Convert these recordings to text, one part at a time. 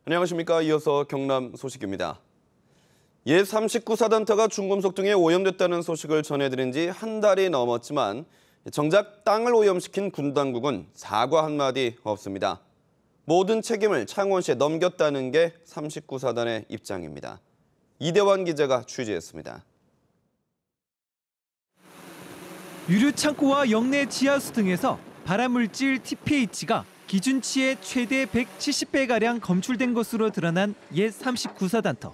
안녕하십니까. 이어서 경남 소식입니다. 옛 39사단터가 중금속 등에 오염됐다는 소식을 전해드린 지 한 달이 넘었지만 정작 땅을 오염시킨 군 당국은 사과 한마디 없습니다. 모든 책임을 창원시에 넘겼다는 게 39사단의 입장입니다. 이대환 기자가 취재했습니다. 유류 창고와 영내 지하수 등에서 발암물질 TPH가 기준치의 최대 170배가량 검출된 것으로 드러난 옛 39사단터.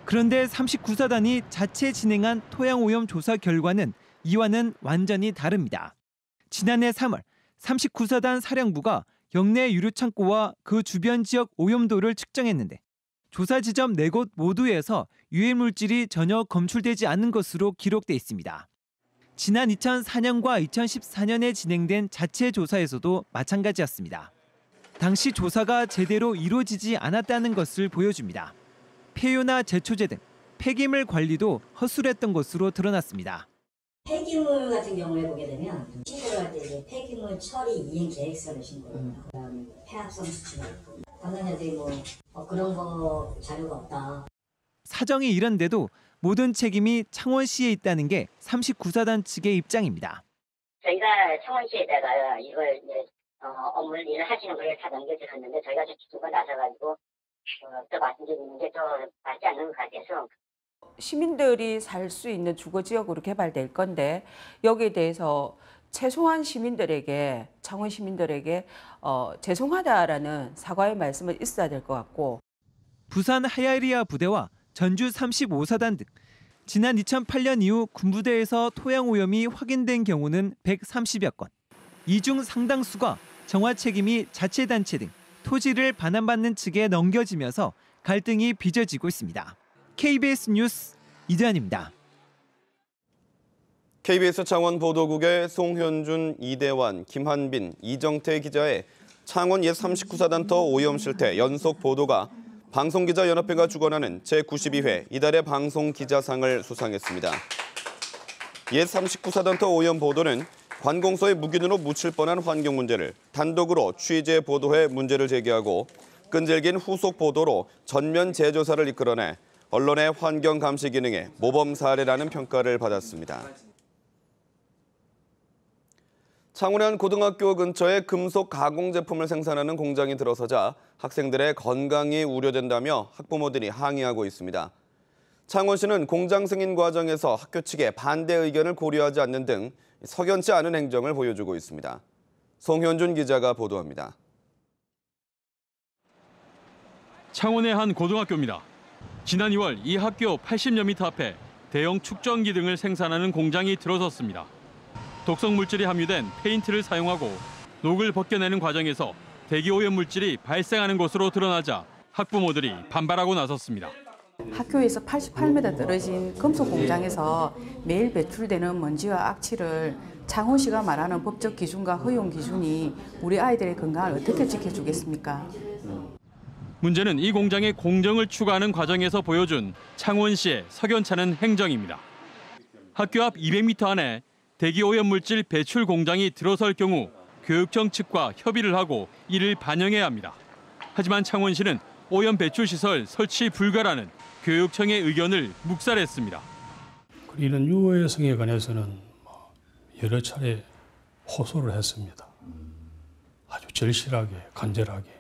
그런데 39사단이 자체 진행한 토양오염 조사 결과는 이와는 완전히 다릅니다. 지난해 3월 39사단 사령부가 영내 유류 창고와 그 주변 지역 오염도를 측정했는데 조사 지점 4곳 모두에서 유해물질이 전혀 검출되지 않은 것으로 기록돼 있습니다. 지난 2004년과 2014년에 진행된 자체 조사에서도 마찬가지였습니다. 당시 조사가 제대로 이루어지지 않았다는 것을 보여줍니다. 폐유나 제초제 등 폐기물 관리도 허술했던 것으로 드러났습니다. 폐기물 같은 경우에 보게 되면 신고를 할 때 이제 폐기물 처리 이행 계획서를 신고합니다. 그다음 폐합성 수치 담당자들이 그런 거 자료가 없다. 사정이 이런데도 모든 책임이 창원시에 있다는 게 39사단 측의 입장입니다. 저희가 창원시에다가 이걸 업무를 일을 하시는 분을 다 넘겨주셨는데 저희가 두고 나서가지고 또 말씀드리는 게 또 맞지 않는 것 같아서. 시민들이 살 수 있는 주거지역으로 개발될 건데 여기에 대해서 최소한 시민들에게 창원 시민들에게 죄송하다라는 사과의 말씀은 있어야 될 것 같고. 부산 하야리아 부대와 전주 35사단 등 지난 2008년 이후 군부대에서 토양 오염이 확인된 경우는 130여 건. 이 중 상당수가 정화 책임이 자치단체 등 토지를 반환받는 측에 넘겨지면서 갈등이 빚어지고 있습니다. KBS 뉴스 이대환입니다. KBS 창원 보도국의 송현준, 이대환, 김한빈, 이정태 기자의 창원 옛 39사단터 오염 실태 연속 보도가 방송기자연합회가 주관하는 제92회 이달의 방송기자상을 수상했습니다. 옛 39사단터 오염 보도는 관공서의 묵인으로 묻힐 뻔한 환경 문제를 단독으로 취재 보도해 문제를 제기하고 끈질긴 후속 보도로 전면 재조사를 이끌어내 언론의 환경 감시 기능의 모범 사례라는 평가를 받았습니다. 창원의 한 고등학교 근처에 금속 가공 제품을 생산하는 공장이 들어서자 학생들의 건강이 우려된다며 학부모들이 항의하고 있습니다. 창원시는 공장 승인 과정에서 학교 측의 반대 의견을 고려하지 않는 등 석연치 않은 행정을 보여주고 있습니다. 송현준 기자가 보도합니다. 창원의 한 고등학교입니다. 지난 2월 이 학교 80여 미터 앞에 대형 축전기 등을 생산하는 공장이 들어섰습니다. 독성 물질이 함유된 페인트를 사용하고 녹을 벗겨내는 과정에서 대기 오염 물질이 발생하는 것으로 드러나자 학부모들이 반발하고 나섰습니다. 학교에서 88m 떨어진 금속 공장에서 매일 배출되는 먼지와 악취를 창원시가 말하는 법적 기준과 허용 기준이 우리 아이들의 건강을 어떻게 지켜주겠습니까? 문제는 이 공장의 공정을 추구하는 과정에서 보여준 창원시의 석연찮은 행정입니다. 학교 앞 200m 안에 대기 오염 물질 배출 공장이 들어설 경우 교육청 측과 협의를 하고 이를 반영해야 합니다. 하지만 창원시는 오염 배출 시설 설치 불가라는 교육청의 의견을 묵살했습니다. 이런 유해성에 관해서는 여러 차례 호소를 했습니다. 아주 절실하게, 간절하게.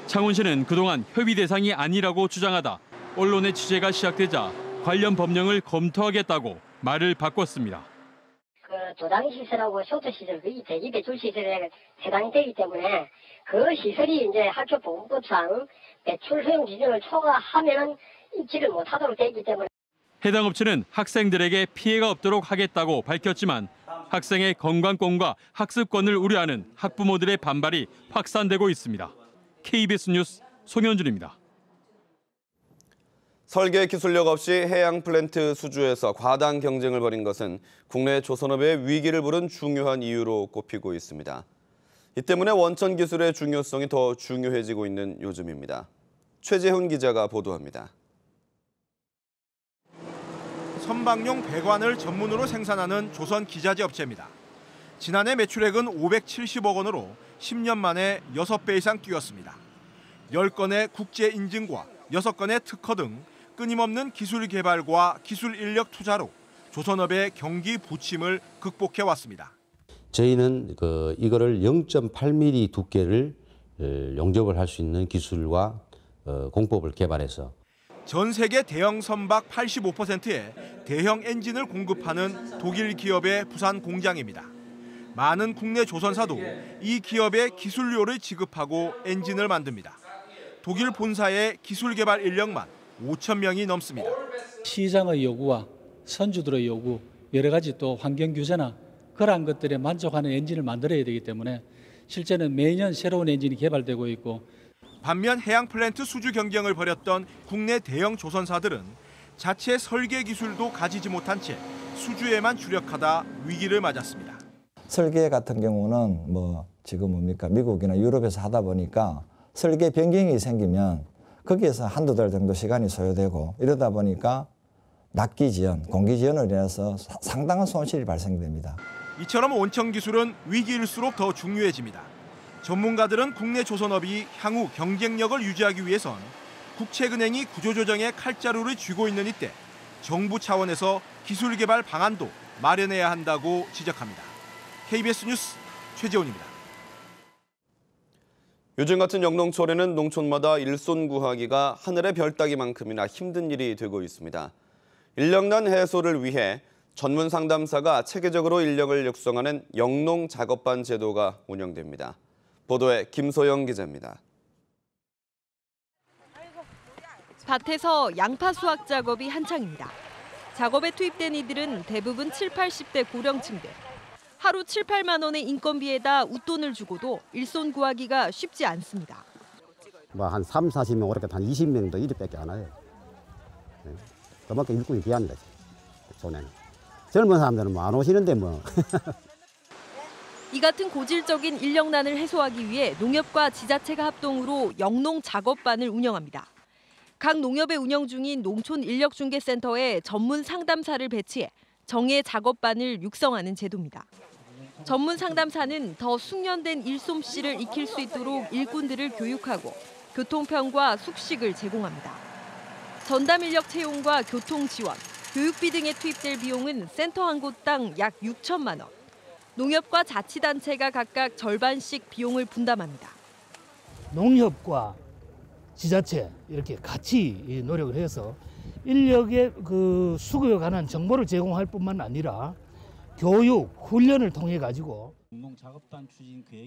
창원시는 그동안 협의 대상이 아니라고 주장하다 언론의 취재가 시작되자 관련 법령을 검토하겠다고 말을 바꿨습니다. 도당 시설하고 쇼트 시설, 이 대기 배출 시설에 해당이 되기 때문에 그 시설이 이제 학교 보건법상 배출 허용 기준을 초과하면은 입지를 못하도록 되어 있기 때문에. 해당 업체는 학생들에게 피해가 없도록 하겠다고 밝혔지만 학생의 건강권과 학습권을 우려하는 학부모들의 반발이 확산되고 있습니다. KBS 뉴스 송현준입니다. 설계 기술력 없이 해양 플랜트 수주에서 과당 경쟁을 벌인 것은 국내 조선업의 위기를 부른 중요한 이유로 꼽히고 있습니다. 이 때문에 원천 기술의 중요성이 더 중요해지고 있는 요즘입니다. 최재훈 기자가 보도합니다. 선박용 배관을 전문으로 생산하는 조선 기자재 업체입니다. 지난해 매출액은 570억 원으로 10년 만에 6배 이상 뛰었습니다. 10건의 국제 인증과 6건의 특허 등 끊임없는 기술 개발과 기술 인력 투자로 조선업의 경기 부침을 극복해 왔습니다. 저희는 이거를 0.8mm 두께를 용접을 할 수 있는 기술과 공법을 개발해서 전 세계 대형 선박 85%의 대형 엔진을 공급하는 독일 기업의 부산 공장입니다. 많은 국내 조선사도 이 기업의 기술료를 지급하고 엔진을 만듭니다. 독일 본사의 기술 개발 인력만 5천 명이 넘습니다. 시장의 요구와 선주들의 요구, 여러 가지 또 환경 규제나 그러한 것들에 만족하는 엔진을 만들어야 되기 때문에 실제는 매년 새로운 엔진이 개발되고 있고, 반면 해양 플랜트 수주 경쟁을 벌였던 국내 대형 조선사들은 자체 설계 기술도 가지지 못한 채 수주에만 주력하다 위기를 맞았습니다. 설계 같은 경우는 지금 미국이나 유럽에서 하다 보니까 설계 변경이 생기면 거기에서 한두 달 정도 시간이 소요되고, 이러다 보니까 낙기 지연, 공기 지연으로 인해서 상당한 손실이 발생됩니다. 이처럼 원청 기술은 위기일수록 더 중요해집니다. 전문가들은 국내 조선업이 향후 경쟁력을 유지하기 위해선 국책은행이 구조조정에 칼자루를 쥐고 있는 이때 정부 차원에서 기술 개발 방안도 마련해야 한다고 지적합니다. KBS 뉴스 최재훈입니다. 요즘 같은 영농철에는 농촌마다 일손 구하기가 하늘의 별 따기만큼이나 힘든 일이 되고 있습니다. 인력난 해소를 위해 전문 상담사가 체계적으로 인력을 육성하는 영농 작업반 제도가 운영됩니다. 보도에 김소영 기자입니다. 밭에서 양파 수확 작업이 한창입니다. 작업에 투입된 이들은 대부분 70, 80대 고령층들. 하루 7, 8만 원의 인건비에다 웃돈을 주고도 일손 구하기가 쉽지 않습니다. 한 3, 40명 오르게 한 20명도 일밖에 안 와요. 그만큼 일꾼이 귀한 거지, 손에는. 젊은 사람들은 안 오시는데 뭐. 이 같은 고질적인 인력난을 해소하기 위해 농협과 지자체가 합동으로 영농 작업반을 운영합니다. 각 농협에 운영 중인 농촌인력중개센터에 전문 상담사를 배치해 정예 작업반을 육성하는 제도입니다. 전문 상담사는 더 숙련된 일솜씨를 익힐 수 있도록 일꾼들을 교육하고 교통편과 숙식을 제공합니다. 전담 인력 채용과 교통 지원, 교육비 등에 투입될 비용은 센터 한 곳당 약 6천만 원. 농협과 자치단체가 각각 절반씩 비용을 분담합니다. 농협과 지자체 이렇게 같이 노력을 해서 인력의 수급에 관한 정보를 제공할 뿐만 아니라 교육, 훈련을 통해 가지고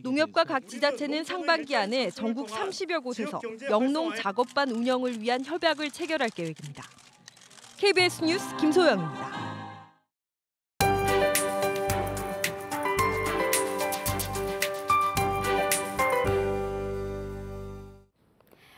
농협과 각 지자체는 상반기 안에 전국 30여 곳에서 영농 작업반 운영을 위한 협약을 체결할 계획입니다. KBS 뉴스 김소영입니다.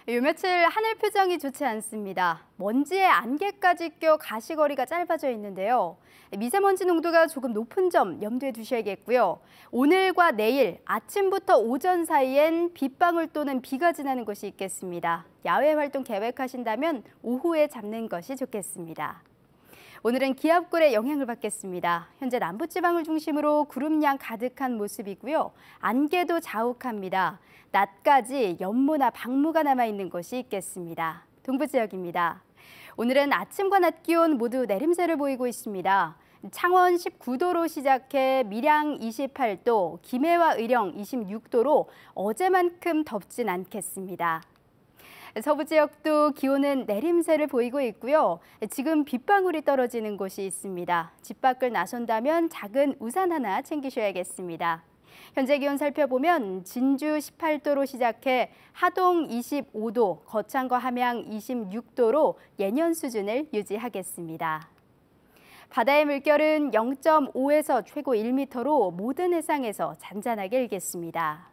요 며칠 하늘 표정이 좋지 않습니다. 먼지에 안개까지 껴 가시거리가 짧아져 있는데요. 미세먼지 농도가 조금 높은 점 염두에 두셔야겠고요. 오늘과 내일 아침부터 오전 사이엔 빗방울 또는 비가 지나는 곳이 있겠습니다. 야외 활동 계획하신다면 오후에 잡는 것이 좋겠습니다. 오늘은 기압골의 영향을 받겠습니다. 현재 남부지방을 중심으로 구름량 가득한 모습이고요. 안개도 자욱합니다. 낮까지 연무나 방무가 남아있는 곳이 있겠습니다. 동부지역입니다. 오늘은 아침과 낮 기온 모두 내림세를 보이고 있습니다. 창원 19도로 시작해 밀양 28도, 김해와 의령 26도로 어제만큼 덥진 않겠습니다. 서부 지역도 기온은 내림세를 보이고 있고요. 지금 빗방울이 떨어지는 곳이 있습니다. 집 밖을 나선다면 작은 우산 하나 챙기셔야겠습니다. 현재 기온 살펴보면 진주 18도로 시작해 하동 25도, 거창과 함양 26도로 예년 수준을 유지하겠습니다. 바다의 물결은 0.5에서 최고 1m로 모든 해상에서 잔잔하게 일겠습니다.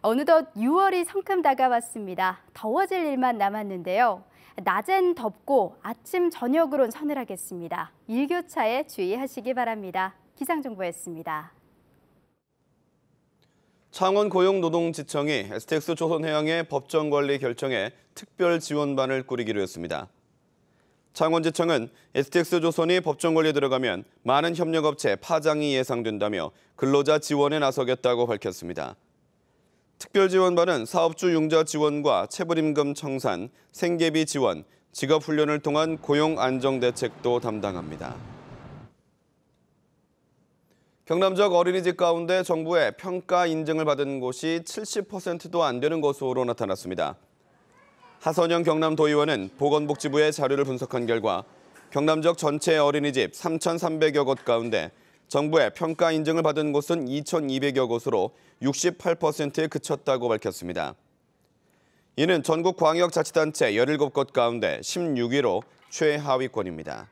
어느덧 6월이 성큼 다가왔습니다. 더워질 일만 남았는데요. 낮엔 덥고 아침, 저녁으론 서늘하겠습니다. 일교차에 주의하시기 바랍니다. 기상정보였습니다. 창원고용노동지청이 STX 조선해양의 법정관리 결정에 특별지원반을 꾸리기로 했습니다. 창원지청은 STX 조선이 법정관리에 들어가면 많은 협력업체 파장이 예상된다며 근로자 지원에 나서겠다고 밝혔습니다. 특별지원반은 사업주 융자 지원과 체불임금 청산, 생계비 지원, 직업훈련을 통한 고용 안정 대책도 담당합니다. 경남 지역 어린이집 가운데 정부의 평가 인증을 받은 곳이 70%도 안 되는 것으로 나타났습니다. 하선영 경남도의원은 보건복지부의 자료를 분석한 결과 경남 지역 전체 어린이집 3,300여 곳 가운데 정부의 평가 인증을 받은 곳은 2,200여 곳으로 68%에 그쳤다고 밝혔습니다. 이는 전국 광역자치단체 17곳 가운데 16위로 최하위권입니다.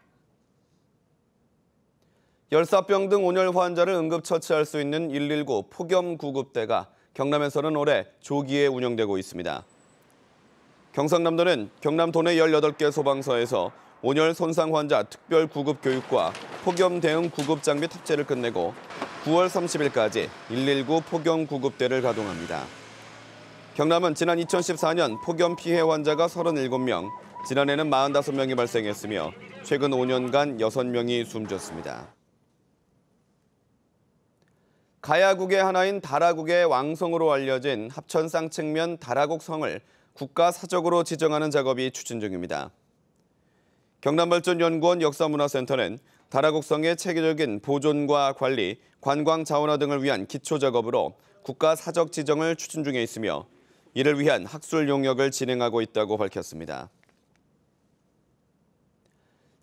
열사병 등 온열 환자를 응급처치할 수 있는 119 폭염 구급대가 경남에서는 올해 조기에 운영되고 있습니다. 경상남도는 경남 도내 18개 소방서에서 온열 손상 환자 특별 구급 교육과 폭염 대응 구급 장비 탑재를 끝내고 9월 30일까지 119 폭염 구급대를 가동합니다. 경남은 지난 2014년 폭염 피해 환자가 37명, 지난해는 45명이 발생했으며 최근 5년간 6명이 숨졌습니다. 가야국의 하나인 다라국의 왕성으로 알려진 합천 쌍측면 다라국성을 국가사적으로 지정하는 작업이 추진 중입니다. 경남발전연구원 역사문화센터는 다라국성의 체계적인 보존과 관리, 관광 자원화 등을 위한 기초 작업으로 국가사적 지정을 추진 중에 있으며 이를 위한 학술 용역을 진행하고 있다고 밝혔습니다.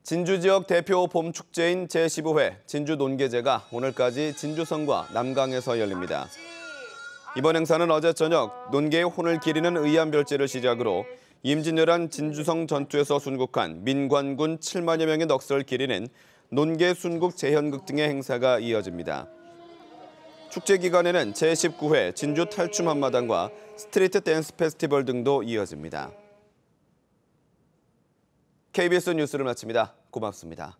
진주 지역 대표 봄 축제인 제15회 진주 논계제가 오늘까지 진주성과 남강에서 열립니다. 이번 행사는 어제 저녁 논계의 혼을 기리는 의암별제를 시작으로 임진왜란 진주성 전투에서 순국한 민관군 7만여 명의 넋을 기리는 논계 순국 재현극 등의 행사가 이어집니다. 축제 기간에는 제19회 진주 탈춤 한마당과 스트리트 댄스 페스티벌 등도 이어집니다. KBS 뉴스를 마칩니다. 고맙습니다.